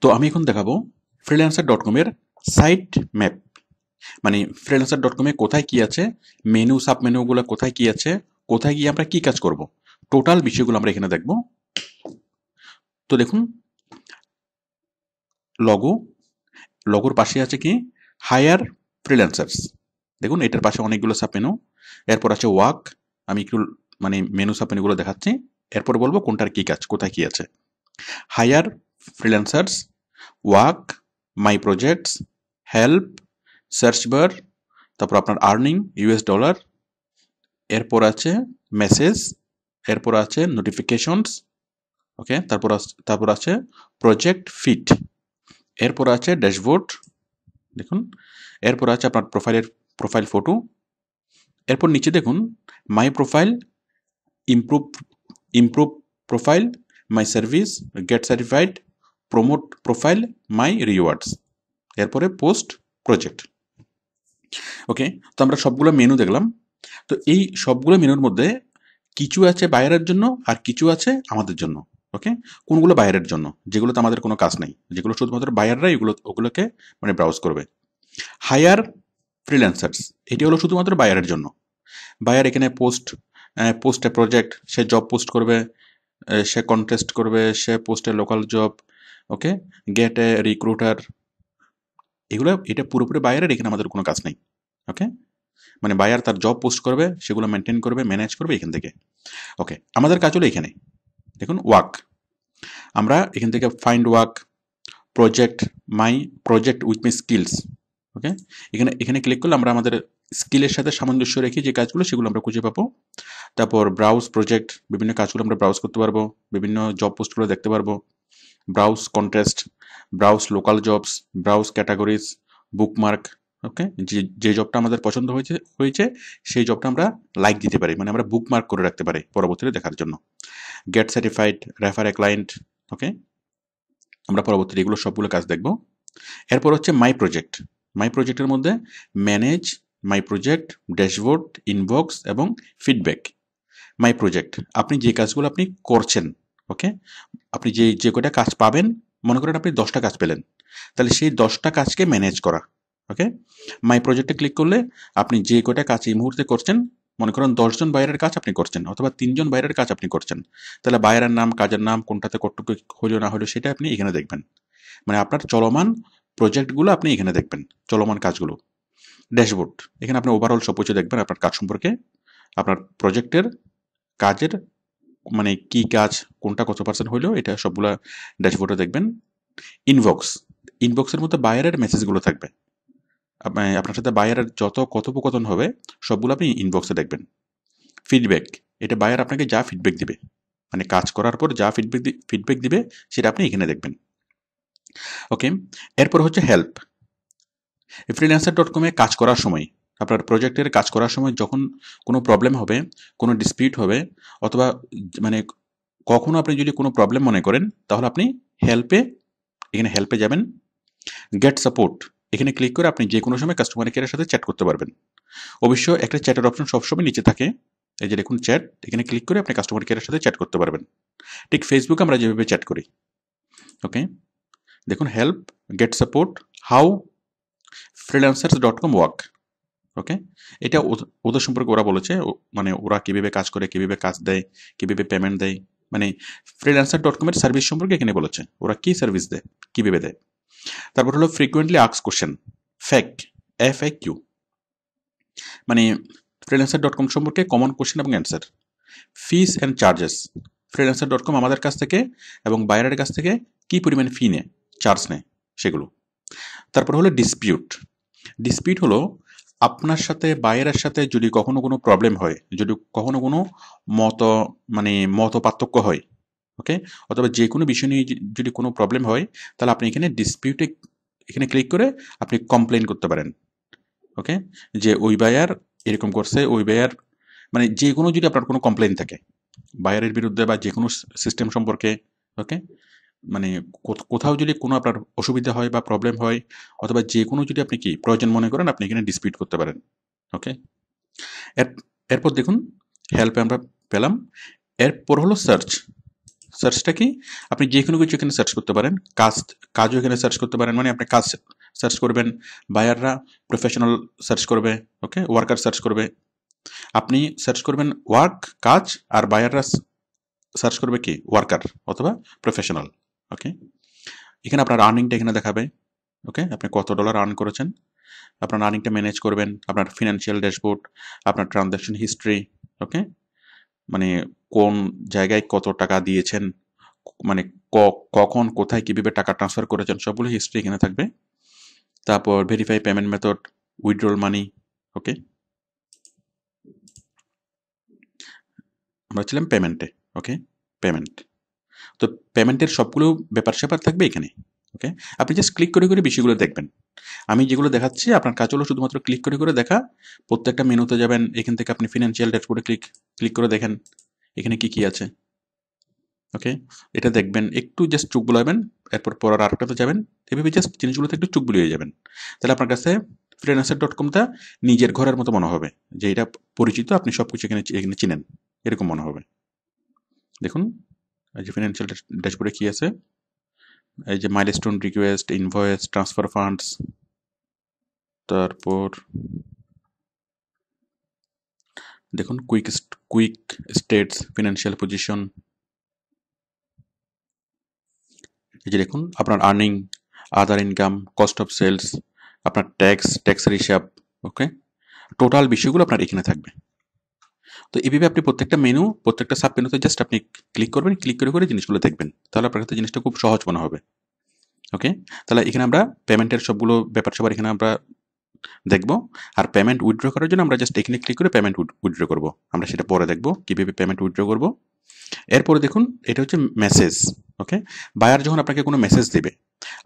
তো আমি এখন দেখাবো freelancer.com এর সাইট ম্যাপ, মানে freelancer.com এ কোথায় কি আছে, মেনু সাব মেনুগুলো কোথায় কি আছে, কোথায় গিয়ে আমরা কি কাজ করব, টোটাল বিষয়গুলো আমরা এখানে দেখব। তো দেখুন, লগোর পাশে আছে কি হায়ার ফ্রিল্যান্সার্স, দেখুন এটার পাশে অনেকগুলো সাব মেনু। এরপর আছে ওয়ার্ক, আমি একটু মানে মেনু সাব মেনুগুলো দেখাচ্ছি, এরপর বলবো কোনটার কি কাজ, কোথায় কি আছে। হায়ার ফ্রিল্যান্সার্স, ওয়ার্ক, মাই প্রজেক্টস, হেল্প, সার্চ বার, তারপর আপনার আর্নিং ইউএস ডলার, এরপর আছে মেসেজ, এরপর আছে নোটিফিকেশনস, ওকে, তারপর আছে প্রজেক্ট ফিট, এরপর আছে ড্যাশবোর্ড, দেখুন, এরপর আছে আপনার প্রোফাইল ফটো, এরপর নিচে দেখুন my profile, improve improve profile, my service, get certified, promote profile, my rewards, এরপরে পোস্ট প্রজেক্ট। ওকে, তো আমরা সবগুলো মেনু দেখলাম। তো এই সবগুলো মেনুর মধ্যে কিছু আছে বাইরের জন্য আর কিছু আছে আমাদের জন্য। ওকে, কোনগুলো বাইরের জন্য, যেগুলোতে আমাদের কোনো কাজ নেই, যেগুলো শুধুমাত্র বায়াররাই ওগুলোকে মানে ব্রাউজ করবে। হায়ার ফ্রিল্যান্সার্স, এটি হলো শুধুমাত্র বায়ারের জন্য। বায়ার এখানে পোস্ট এ প্রজেক্ট, সে জব পোস্ট করবে, সে কন্টেস্ট করবে, সে পোস্টে লোকাল জব, ওকে, গেট এ রিক্রুটার, এটা পুরোপুরি বায়ারের, এখানে আমাদের কোনো কাজ নেই। ওকে, মানে বায়ার তার জব পোস্ট করবে, সেগুলো মেনটেন করবে, ম্যানেজ করবে এখান থেকে। ওকে, আমাদের কাজ হলো এখানে দেখুন ওয়ার্ক, আমরা এখান থেকে find work, my project with my skills, okay, এখানে ক্লিক করলে আমরা আমাদের স্কিলের সাথে সামঞ্জস্য রেখে যে কাজগুলো সেগুলো আমরা খুঁজে পাবো। তারপর ব্রাউজ প্রজেক্ট, বিভিন্ন কাজগুলো আমরা ব্রাউজ করতে পারবো, বিভিন্ন জব পোস্টগুলো দেখতে পারবো, browse contest, browse local jobs, browse categories, bookmark, okay, যে জবটা আমাদের পছন্দ হয়েছে সেই জবটা আমরা লাইক দিতে পারি, মানে আমরা বুকমার্ক করে রাখতে পারি পরবর্তীতে দেখার জন্য। Get certified, refer a client, okay, আমরা পরবর্তীতে এগুলো সবগুলো কাজ দেখব। এরপর হচ্ছে মাই প্রজেক্টের মধ্যে manage, my project, dashboard, inbox এবং ফিডব্যাক। মাই প্রজেক্ট, আপনি যে কাজগুলো আপনি করছেন, ওকে, আপনি যে কয়টা কাজ পাবেন, মনে করেন আপনি 10টা কাজ পেলেন, তাহলে সেই 10টা কাজকে ম্যানেজ করা। ওকে, মাই প্রজেক্টে ক্লিক করলে আপনি যে কয়টা কাজ এই মুহূর্তে করছেন, মনে করেন 10 জন বাইরের কাজ আপনি করছেন অথবা 3 জন বাইরের কাজ আপনি করছেন, তাহলে বাইরের নাম, কাজের নাম, কোনটাতে কতটুকু হলো না হলো সেটা আপনি এখানে দেখবেন, মানে আপনার চলমান প্রজেক্টগুলো আপনি এখানে দেখবেন, চলমান কাজগুলো। ড্যাশবোর্ড, এখানে আপনি ওভারঅল সব কিছু দেখবেন আপনার কাজ সম্পর্কে, আপনার প্রজেক্টের কাজের মানে কি কাজ, কোনটা কত পার্সেন্ট হইলো, এটা সবগুলা ড্যাশবোর্ডে দেখবেন। ইনবক্সের মধ্যে বায়ারের মেসেজগুলো থাকবে, আপনার সাথে বায়ারের যত কথোপকথন হবে সবগুলো আপনি ইনবক্সে দেখবেন। ফিডব্যাক, এটা বায়ার আপনাকে যা ফিডব্যাক দিবে, মানে কাজ করার পর যা ফিডব্যাক দিবে সেটা আপনি এখানে দেখবেন। ওকে, এরপর হচ্ছে হেল্প। ফ্রিল্যান্সার.com এ কাজ করার সময়, আপনার প্রজেক্টের কাজ করার সময় যখন কোনো প্রবলেম হবে, কোনো ডিসপিউট হবে, অথবা মানে কখনো আপনি যদি কোনো প্রবলেম মনে করেন, তাহলে আপনি এখানে হেল্পে যাবেন। গেট সাপোর্ট, এখানে ক্লিক করে আপনি যে কোনো সময় কাস্টমার কেয়ারের সাথে চ্যাট করতে পারবেন। অবশ্য একটা চ্যাটের অপশন সবসময় নিচে থাকে, এই যে দেখুন চ্যাট, এখানে ক্লিক করে আপনি কাস্টমার কেয়ারের সাথে চ্যাট করতে পারবেন, ঠিক ফেসবুকে আমরা যেভাবে চ্যাট করি। ওকে, দেখুন help, get support, how freelancers.com work. Okay, এটা ওদের সম্পর্কে ওরা বলেছে, মানে ওরা কিভাবে কাজ করে, কিভাবে কাজ দেয়, কিভাবে পেমেন্ট দেয়, মানে freelancer.com এর সার্ভিস সম্পর্কে এখানে বলেছে, ওরা কি সার্ভিস দেয়, কিভাবে দেয়। তারপর হলো ফ্রিকুয়েন্টলি আস্কড কোশ্চেন, FAQ, মানে freelancer.com সম্পর্কে কমন কোশ্চেন এবং answer. Fees and charges, freelancer.com আমাদের কাছ থেকে এবং বাইরের কাছ থেকে কি পরিমাণ ফি নেয়, চার্জ নেয় সেগুলো। তারপর হলো ডিসপিউট হলো আপনার সাথে বায়ারের সাথে যদি কখনো কোনো প্রবলেম হয়, যদি কখনো কোনো মত পার্থক্য হয়, ওকে, অথবা যে কোনো বিষয় নিয়ে যদি কোনো প্রবলেম হয়, তাহলে আপনি এখানে ক্লিক করে আপনি কমপ্লেন করতে পারেন। ওকে, যে ওই বায়ার এরকম করছে, ওই বায়ার মানে যে কোনো যদি আপনার কোনো কমপ্লেন থাকে বায়ারের বিরুদ্ধে বা যে কোনো সিস্টেম সম্পর্কে, ওকে, মানে কোথাও যদি কোনো আপনার অসুবিধা হয় বা প্রবলেম হয়, অথবা যে কোনো যদি আপনি কি প্রয়োজন মনে করেন, আপনি এখানে ডিসপিউট করতে পারেন। ওকে, এরপর দেখুন হেল্পে আমরা পেলাম। এরপর হলো সার্চটা কি, আপনি যে কোনো কিছু এখানে সার্চ করতে পারেন, কাজও এখানে সার্চ করতে পারেন, মানে আপনি কাজ সার্চ করবেন, বায়াররা প্রফেশনাল সার্চ করবে, ওকে, ওয়ার্কার সার্চ করবে, আপনি সার্চ করবেন ওয়ার্ক কাজ, আর বায়াররা সার্চ করবে কি ওয়ার্কার অথবা প্রফেশনাল, ওকে। এখানে আপনার আর্নিংটা এখানে দেখাবে, ওকে, আপনি কত ডলার আর্ন করেছেন, আপনার আর্নিংটা ম্যানেজ করবেন, আপনার ফিনান্সিয়াল ড্যাশবোর্ড, আপনার ট্রানজ্যাকশন হিস্ট্রি, ওকে, মানে কোন জায়গায় কত টাকা দিয়েছেন, মানে কখন কোথায় কিভাবে টাকা ট্রান্সফার করেছেন, সবগুলো হিস্ট্রি এখানে থাকবে। তারপর ভেরিফাই পেমেন্ট মেথড, উইথড্রল মানি, ওকে, আমরা ছিলাম পেমেন্টে, ওকে, পেমেন্ট। তো পেমেন্টের সবগুলো ব্যাপার স্যাপার থাকবে এখানে, ওকে। আপনি জাস্ট ক্লিক করে করে বিষয়গুলো দেখবেন। আমি যেগুলো দেখাচ্ছি আপনার কাজ হলো শুধুমাত্র ক্লিক করে করে দেখা, প্রত্যেকটা মেনুতে যাবেন, এখান থেকে আপনি ফিনান্সিয়াল ড্যাশবোর্ডে ক্লিক করে দেখেন এখানে কি কি আছে, ওকে, এটা দেখবেন, একটু জাস্ট চোখ বুলাবেন, এরপর পরের আরেকটাতে যাবেন, এভাবে জাস্ট জিনিসগুলোতে একটু চোখ বুলিয়ে যাবেন, তাহলে আপনার কাছে freelancer.com-টা নিজের ঘরের মতো মনে হবে, যে এটা পরিচিত, আপনি সব কিছু এখানে এখানে চিনেন, এরকম মনে হবে। দেখুন এই যে ফিনান্সিয়াল ড্যাশবোর্ডে কি আছে, এই যে milestone request, invoice, transfer funds, তারপর দেখুন কুইক স্টেটস, ফিনান্সিয়াল পজিশন, এই যে দেখুন আপনার earning, other income, cost of sales, আপনার ট্যাক্সের হিসাব, ওকে, টোটাল বিষয়গুলো আপনার এখানে থাকবে। তো এইভাবে আপনি প্রত্যেকটা মেনু, প্রত্যেকটা সাব মেনুতে জাস্ট আপনি ক্লিক করবেন, ক্লিক করে করে জিনিসগুলো দেখবেন, তাহলে আপনার কাছে জিনিসটা খুব সহজ মনে হবে, ওকে। তাহলে এখানে আমরা পেমেন্টের সবগুলো ব্যাপার সবার এখানে আমরা দেখব, আর পেমেন্ট উইথড্র করার জন্য আমরা জাস্ট এখানে ক্লিক করে পেমেন্ট উইথড্র করব, আমরা সেটা পরে দেখব কিভাবে পেমেন্ট উইথড্র করব। এরপরে দেখুন এটা হচ্ছে মেসেজ, ওকে। বায়ার যখন আপনাকে কোনো মেসেজ দেবে,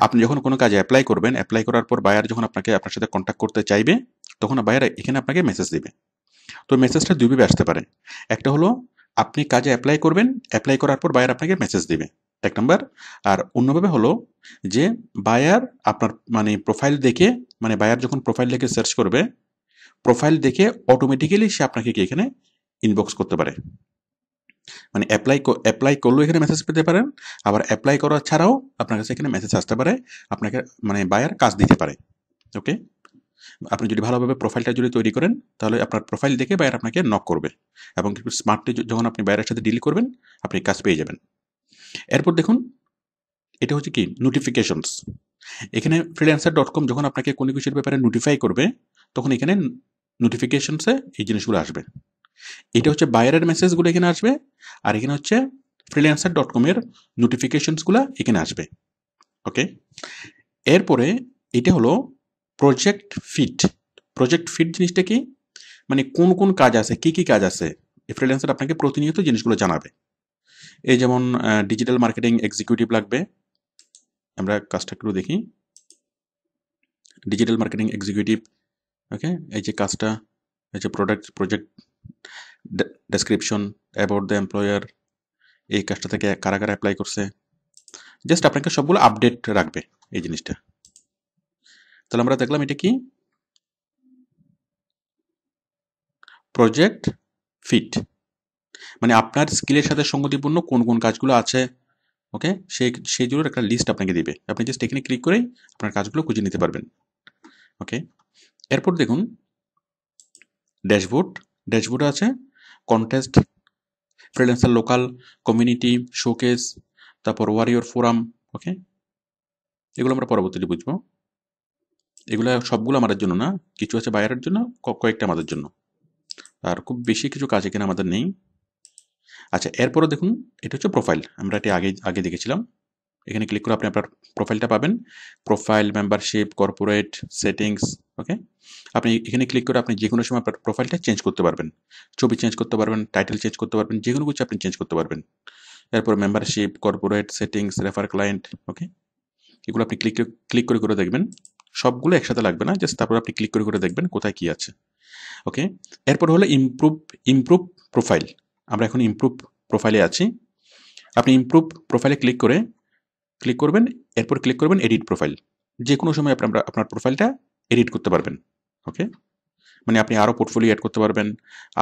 আপনি যখন কোনো কাজে অ্যাপ্লাই করবেন, অ্যাপ্লাই করার পর বায়ার যখন আপনার সাথে কন্ট্যাক্ট করতে চাইবে, তখন বায়ার এখানে আপনাকে মেসেজ দিবে। তো মেসেজটা দুইভাবে আসতে পারে, একটা হলো আপনি কাজে অ্যাপ্লাই করবেন, অ্যাপ্লাই করার পর বায়ার আপনাকে মেসেজ দিবে, এক নম্বর। আর অন্যভাবে হলো যে বায়ার আপনার মানে প্রোফাইল দেখে, মানে বায়ার যখন প্রোফাইল দেখে সার্চ করবে, প্রোফাইল দেখে অটোমেটিক্যালি সে আপনাকে কি এখানে ইনবক্স করতে পারে, মানে অ্যাপ্লাই করলেও এখানে মেসেজ পেতে পারেন, আবার অ্যাপ্লাই করা ছাড়াও আপনার কাছে এখানে মেসেজ আসতে পারে, আপনাকে মানে বায়ার কাজ দিতে পারে, ওকে। আপনি যদি ভালোভাবে প্রোফাইলটা যদি তৈরি করেন, তাহলে আপনার প্রোফাইল দেখে বায়ার আপনাকে নক করবে, এবং স্মার্টলি যখন আপনি বায়ারের সাথে ডিল করবেন, আপনি কাজ পেয়ে যাবেন। এরপর দেখুন এটা হচ্ছে কি নোটিফিকেশনস, এখানে freelancer.com যখন আপনাকে কোনো কিছুর ব্যাপারে নোটিফাই করবে, তখন এখানে নোটিফিকেশনসে এই জিনিসগুলো আসবে, এটা হচ্ছে বায়ারের মেসেজগুলো এখানে আসবে, আর এখানে হচ্ছে freelancer.com এর নোটিফিকেশনসগুলো এখানে আসবে, ওকে। এরপরে এটা হলো প্রজেক্ট ফিট জিনিসটা কি, মানে কোন কোন কাজ আছে, কি কি কাজ আছে, ফ্রিল্যান্সার আপনাকে প্রতিনিয়ত জিনিসগুলো জানাবে। এই যেমন ডিজিটাল মার্কেটিং এক্সিকিউটিভ লাগবে, আমরা কাজটা একটু দেখি, ডিজিটাল মার্কেটিং এক্সিকিউটিভ, ওকে, এই যে কাজটা, এই যে project description, about the employer, এই কাজটা থেকে কারা কারা অ্যাপ্লাই করছে, জাস্ট আপনাকে সবগুলো আপডেট রাখবে এই জিনিসটা। তাহলে আমরা দেখলাম এটা কি প্রজেক্ট ফিট, মানে আপনার স্কিলের সাথে সঙ্গতিপূর্ণ কোন কোন কাজগুলো আছে, ওকে, সেইগুলোর একটা লিস্ট আপনাকে দিবে, আপনি জাস্ট এখানে ক্লিক করেই আপনার কাজগুলো খুঁজে নিতে পারবেন, ওকে। এরপর দেখুন ড্যাশবোর্ডে আছে contest, freelancer local, community, showcase, তারপর ওয়ারিয়র ফোরাম, ওকে, এগুলো আমরা পরবর্তীতে বুঝবো, এগুলো সবগুলো আমাদের জন্য না, কিছু আছে বায়ারের জন্য, কয়েকটা আমাদের জন্য, আর খুব বেশি কিছু কাজ এখানে আমাদের নেই। আচ্ছা, এরপরে দেখুন এটা হচ্ছে প্রোফাইল, আমরা এটি আগে দেখেছিলাম, এখানে ক্লিক করে আপনি আপনার প্রোফাইলটা পাবেন, প্রোফাইল, মেম্বারশিপ, কর্পোরেট, সেটিংস, ওকে। আপনি এখানে ক্লিক করে আপনি যে কোনো সময় আপনার প্রোফাইলটা চেঞ্জ করতে পারবেন, ছবি চেঞ্জ করতে পারবেন, টাইটেল চেঞ্জ করতে পারবেন, যে কোনো কিছু আপনি চেঞ্জ করতে পারবেন। এরপর membership, corporate, settings, refer client, okay, এগুলো আপনি ক্লিক করে করে দেখবেন, সবগুলো একসাথে লাগবে না, জাস্ট তারপর আপনি ক্লিক করে করে দেখবেন কোথায় কি আছে, ওকে। এরপর হলো ইমপ্রুভ প্রোফাইল, আমরা এখন ইমপ্রুভ প্রোফাইলে আছি, আপনি ইমপ্রুভ প্রোফাইলে ক্লিক করবেন, এরপর ক্লিক করবেন এডিট প্রোফাইল, যে কোনো সময় আপনার প্রোফাইলটা এডিট করতে পারবেন, ওকে, মানে আপনি আরও পোর্টফোলিও অ্যাড করতে পারবেন,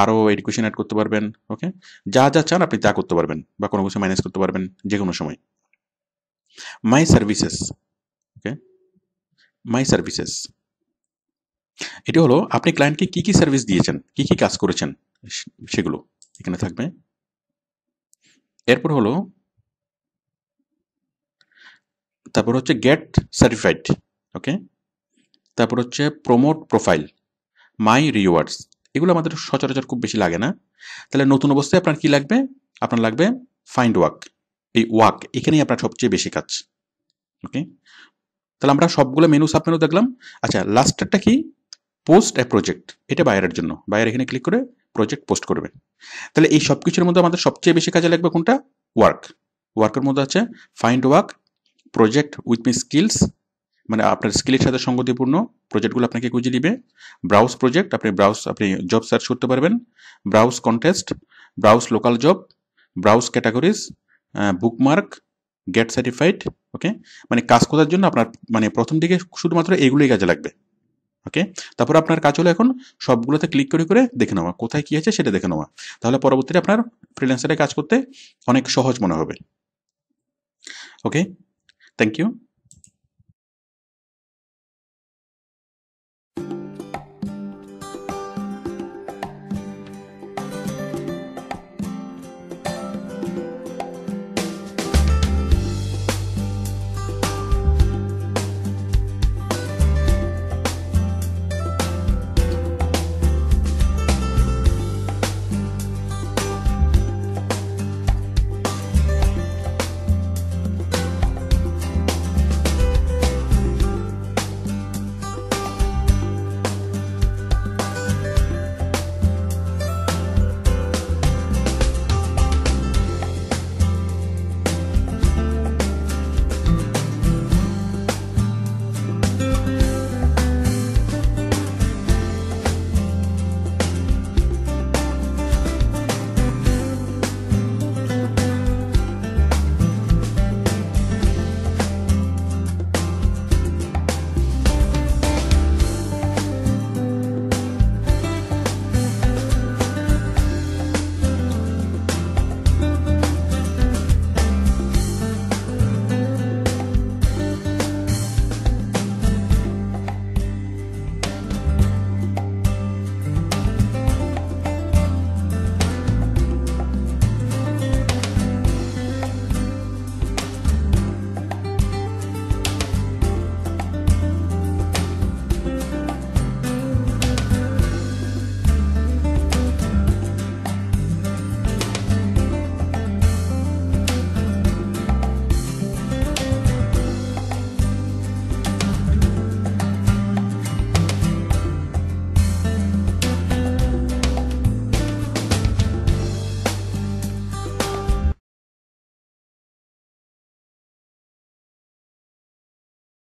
আরও এডুকেশন অ্যাড করতে পারবেন, ওকে, যা যা চান আপনি তা করতে পারবেন, বা কোনো কিছু ম্যানেজ করতে পারবেন যে কোনো সময়। মাই সার্ভিসেস, মাই সার্ভিসেস। এটি হলো আপনি ক্লায়েন্টকে কি কি সার্ভিস দিয়েছেন, কি কি কাজ করেছেন সেগুলো এখানে থাকবে। এরপর হলো তারপর হচ্ছে গেট সার্টিফাইড, ওকে। তারপর হচ্ছে প্রমোট প্রোফাইল, মাই রিওয়ার্ডস। এগুলো আমাদের সচরাচর খুব বেশি লাগে না। তাহলে নতুন অবস্থায় আপনার কি লাগবে? আপনার লাগবে ফাইন্ড ওয়ার্ক। এই ওয়ার্ক এখানেই আপনার সবচেয়ে বেশি কাজ, ওকে। তাহলে আমরা সবগুলো মেনু সাব মেনু দেখলাম। আচ্ছা, লাস্টেরটা কি? পোস্ট এ প্রজেক্ট। এটা বায়ারের জন্য, বায়ার এখানে ক্লিক করে প্রজেক্ট পোস্ট করবে। তাহলে এই সব কিছুর মধ্যে আমাদের সবচেয়ে বেশি কাজে লাগবে কোনটা? ওয়ার্ক। ওয়ার্কের মধ্যে আছে find work, project with me skills, মানে আপনার স্কিলের সাথে সঙ্গতিপূর্ণ প্রজেক্টগুলো আপনাকে খুঁজে দিবে। ব্রাউজ প্রজেক্ট, আপনি জব সার্চ করতে পারবেন। Browse contest, browse local job, browse categories, bookmark, get certified, okay. মানে কাজ করার জন্য আপনার মানে প্রথম দিকে শুধুমাত্র এগুলোই কাজে লাগবে, ওকে। তারপর আপনার কাজ হলো এখন সবগুলোতে ক্লিক করে করে দেখে নেওয়া কোথায় কি আছে সেটা দেখে নেওয়া। তাহলে পরবর্তীতে আপনার ফ্রিল্যান্সারে কাজ করতে অনেক সহজ মনে হবে, ওকে। Thank you.